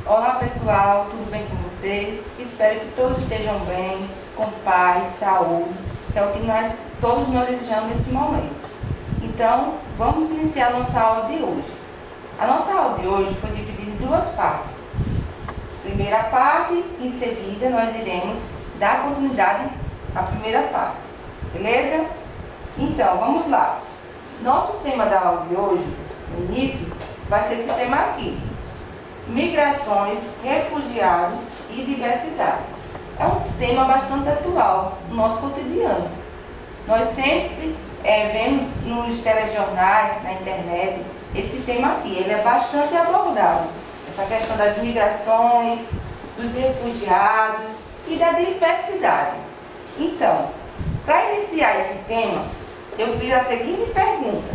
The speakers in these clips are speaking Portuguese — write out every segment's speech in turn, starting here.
Olá pessoal, tudo bem com vocês? Espero que todos estejam bem, com paz, saúde, que é o que todos nós desejamos nesse momento. Então, vamos iniciar a nossa aula de hoje. A nossa aula de hoje foi dividida em duas partes. Primeira parte, em seguida nós iremos dar continuidade à primeira parte, beleza? Então, vamos lá. Nosso tema da aula de hoje, no início, vai ser esse tema aqui: migrações, refugiados e diversidade. É um tema bastante atual no nosso cotidiano. Nós sempre vemos nos telejornais, na internet, esse tema aqui. Ele é bastante abordado. Essa questão das migrações, dos refugiados e da diversidade. Então, para iniciar esse tema, eu fiz a seguinte pergunta,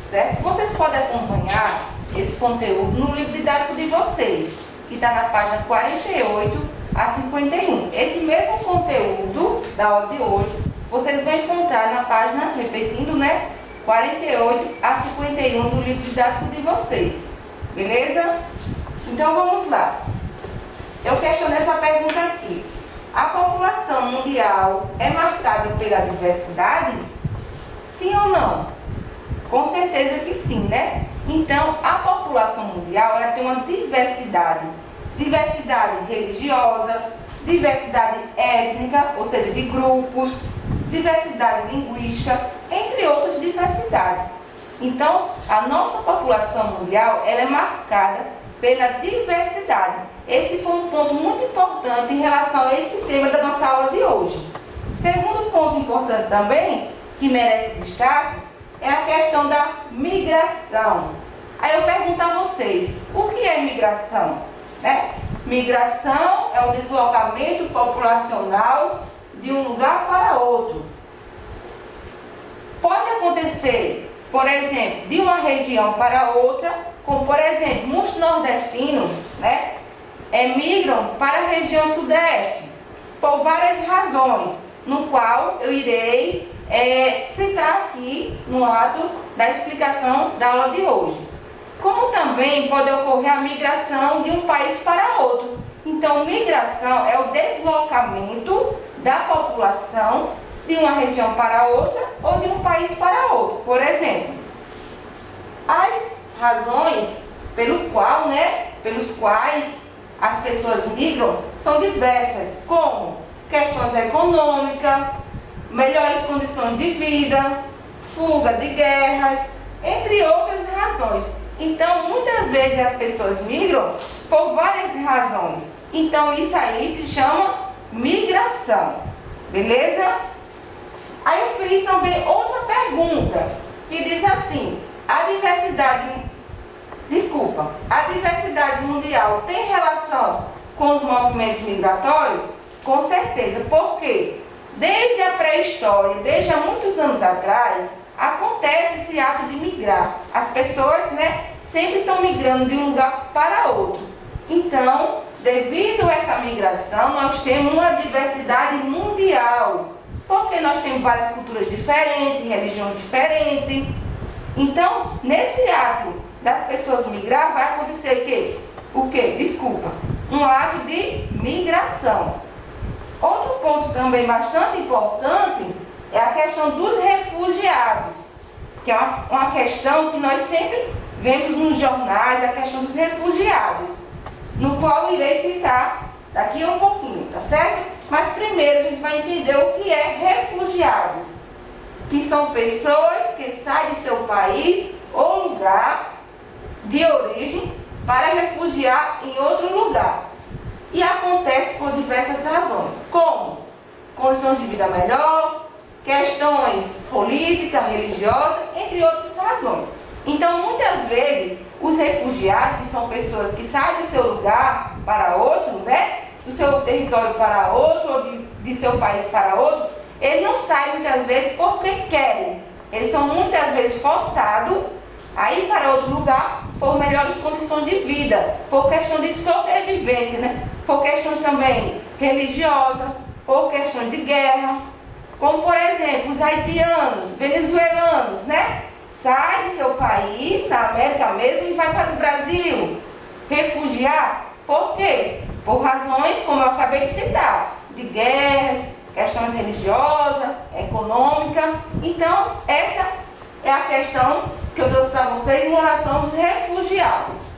certo? Vocês podem acompanhar esse conteúdo no livro didático de vocês, que está na página 48 a 51. Esse mesmo conteúdo da aula de hoje, vocês vão encontrar na página, repetindo, 48 a 51 do livro didático de vocês. Beleza? Então vamos lá. Eu questionei essa pergunta aqui. A população mundial é marcada pela diversidade? Sim ou não? Com certeza que sim, né? Então, a população mundial ela tem uma diversidade. Diversidade religiosa, diversidade étnica, ou seja, de grupos, diversidade linguística, entre outras diversidades. Então, a nossa população mundial ela é marcada pela diversidade. Esse foi um ponto muito importante em relação a esse tema da nossa aula de hoje. Segundo ponto importante também, que merece destaque, é a questão da migração. Aí eu pergunto a vocês, o que é migração? Migração é o deslocamento populacional de um lugar para outro. Pode acontecer, por exemplo, de uma região para outra, como por exemplo, muitos nordestinos, migram para a região sudeste, por várias razões, no qual eu irei citar aqui no ato da explicação da aula de hoje. Como também pode ocorrer a migração de um país para outro. Então, migração é o deslocamento da população de uma região para outra ou de um país para outro. Por exemplo, as razões pelos quais as pessoas migram são diversas, como questões econômicas, melhores condições de vida, fuga de guerras, entre outras razões. Então, muitas vezes as pessoas migram por várias razões. Então, isso aí se chama migração. Beleza? Aí eu fiz também outra pergunta, que diz assim: a diversidade mundial tem relação com os movimentos migratórios? Com certeza. Por quê? Desde a pré-história, desde há muitos anos atrás, acontece esse ato de migrar. As pessoas, sempre estão migrando de um lugar para outro. Então, devido a essa migração, nós temos uma diversidade mundial. Porque nós temos várias culturas diferentes, religiões diferentes. Então, nesse ato das pessoas migrar, vai acontecer o quê? Um ato de migração. Outro ponto também bastante importante é a questão dos refugiados, que é uma questão que nós sempre vemos nos jornais, a questão dos refugiados, no qual eu irei citar daqui a um pouquinho, tá certo? Mas primeiro a gente vai entender o que é refugiados, que são pessoas que saem de seu país ou lugar de origem para refugiar em outro lugar. E acontece por diversas razões, como condições de vida melhor, questões políticas, religiosas, entre outras razões. Então, muitas vezes, os refugiados, que são pessoas que saem do seu lugar para outro, do seu território para outro, ou de seu país para outro, eles não saem muitas vezes porque querem. Eles são muitas vezes forçados a ir para outro lugar por melhores condições de vida, por questão de sobrevivência, por questões também religiosas, por questões de guerra, como por exemplo os haitianos, venezuelanos, sai de seu país, da América mesmo, e vai para o Brasil refugiar. Por quê? Por razões, como eu acabei de citar, de guerras, questões religiosas, econômicas. Então, essa é a questão que eu trouxe para vocês em relação aos refugiados.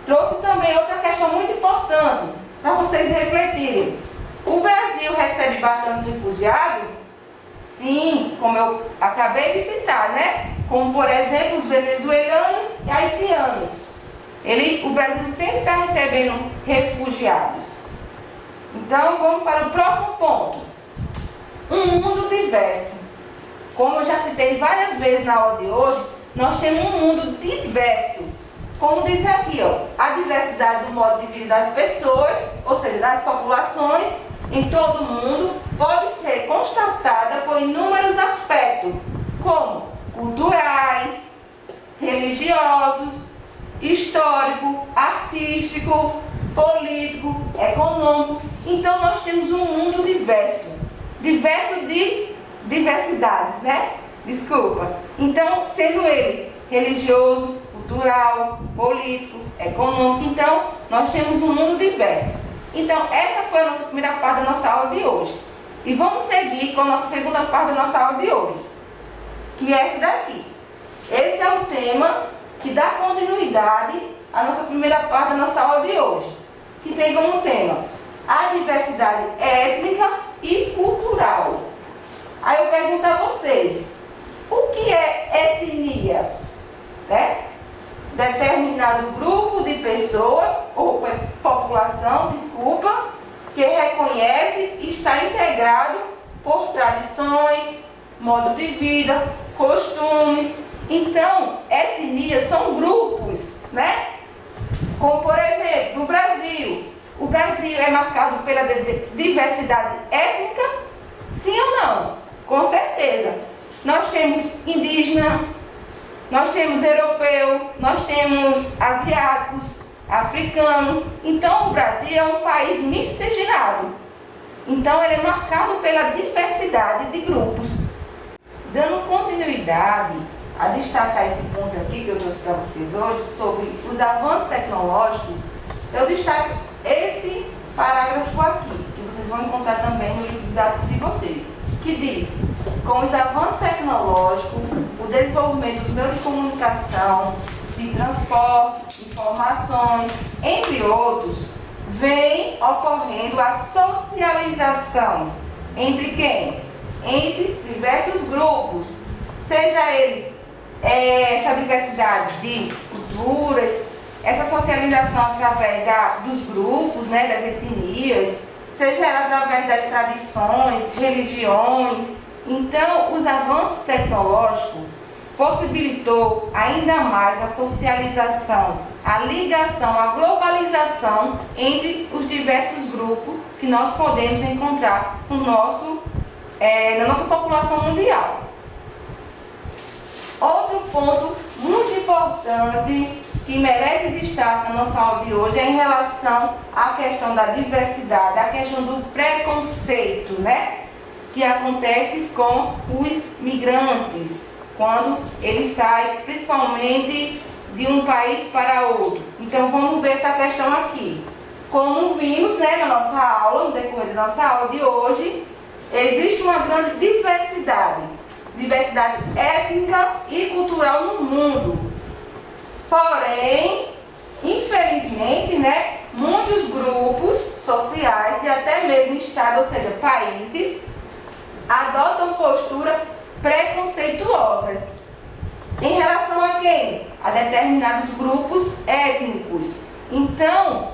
Trouxe também outra questão muito importante para vocês refletirem. O Brasil recebe bastante refugiados? Sim, como eu acabei de citar, né? Como, por exemplo, os venezuelanos e haitianos. O Brasil sempre está recebendo refugiados. Então, vamos para o próximo ponto. Um mundo diverso. Como eu já citei várias vezes na aula de hoje, nós temos um mundo diverso. Como diz aqui, ó, a diversidade do modo de vida das pessoas, ou seja, das populações, em todo o mundo, pode ser constatada por inúmeros aspectos, como culturais, religiosos, histórico, artístico, político, econômico. Então nós temos um mundo diverso de diversidades, né? Desculpa. Então, sendo ele religioso, cultural, político, econômico, então nós temos um mundo diverso. Então, essa foi a nossa primeira parte da nossa aula de hoje. E vamos seguir com a nossa segunda parte da nossa aula de hoje, que é essa daqui. Esse é o tema que dá continuidade à nossa primeira parte da nossa aula de hoje, que tem como tema a diversidade étnica e cultural. Aí eu pergunto a vocês, o que é etnia? Né? Determinado grupo de pessoas, ou população, desculpa, que reconhece e está integrado por tradições, modo de vida, costumes. Então, etnias são grupos, né? Como, por exemplo, no Brasil. O Brasil é marcado pela diversidade étnica? Sim ou não? Com certeza. Nós temos indígena, nós temos europeu, nós temos asiáticos, africano. Então, o Brasil é um país miscigenado. Então, ele é marcado pela diversidade de grupos. Dando continuidade a destacar esse ponto aqui que eu trouxe para vocês hoje, sobre os avanços tecnológicos, eu destaco esse parágrafo aqui, que vocês vão encontrar também no livro didático de vocês, que diz: com os avanços tecnológicos, o desenvolvimento dos meios de comunicação, de transporte, informações, entre outros, vem ocorrendo a socialização entre quem? Entre diversos grupos, seja ele essa diversidade de culturas, essa socialização através dos grupos, né, das etnias, seja ela através das tradições, religiões. Então, os avanços tecnológicos possibilitou ainda mais a socialização, a ligação, a globalização entre os diversos grupos que nós podemos encontrar na nossa população mundial. Outro ponto muito importante que merece destaque na nossa aula de hoje é em relação à questão da diversidade, a questão do preconceito, né? Que acontece com os migrantes, quando eles saem principalmente de um país para outro. Então vamos ver essa questão aqui. Como vimos, né, na nossa aula, no decorrer da nossa aula de hoje, existe uma grande diversidade étnica e cultural no mundo. Porém, infelizmente, né, muitos grupos sociais e até mesmo estados, ou seja, países, adotam posturas preconceituosas em relação a quem? A determinados grupos étnicos. Então,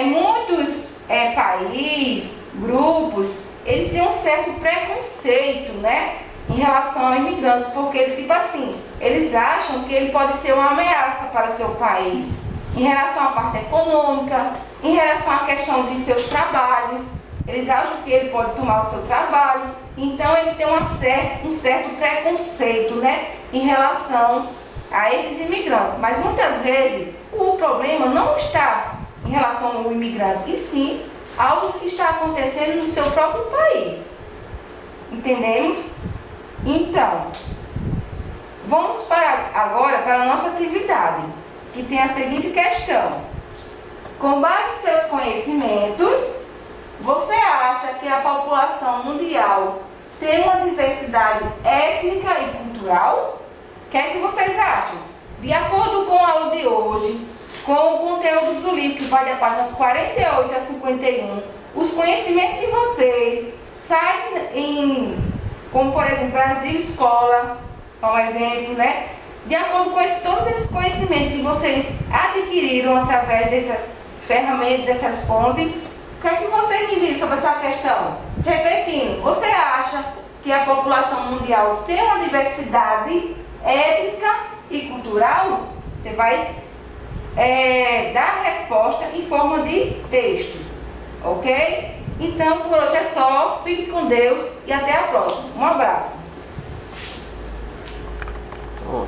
muitos países, grupos, eles têm um certo preconceito, né, em relação a imigrantes, porque tipo assim, eles acham que ele pode ser uma ameaça para o seu país, em relação à parte econômica, em relação à questão de seus trabalhos. Eles acham que ele pode tomar o seu trabalho, então ele tem um certo preconceito, né, em relação a esses imigrantes. Mas muitas vezes o problema não está em relação ao imigrante, e sim algo que está acontecendo no seu próprio país. Entendemos? Então, vamos agora para a nossa atividade, que tem a seguinte questão: Com base em seus conhecimentos, você acha que a população mundial tem uma diversidade étnica e cultural? O que é que vocês acham? De acordo com a aula de hoje, com o conteúdo do livro, que vai da página 48 a 51, os conhecimentos de vocês saem como por exemplo, Brasil Escola, só um exemplo, né? De acordo com todos esses conhecimentos que vocês adquiriram através dessas ferramentas, dessas fontes, o que é que vocês me dizem sobre essa questão? Repetindo, você acha que a população mundial tem uma diversidade étnica e cultural? Você vai dar a resposta em forma de texto, ok? Então, por hoje é só. Fique com Deus e até a próxima. Um abraço.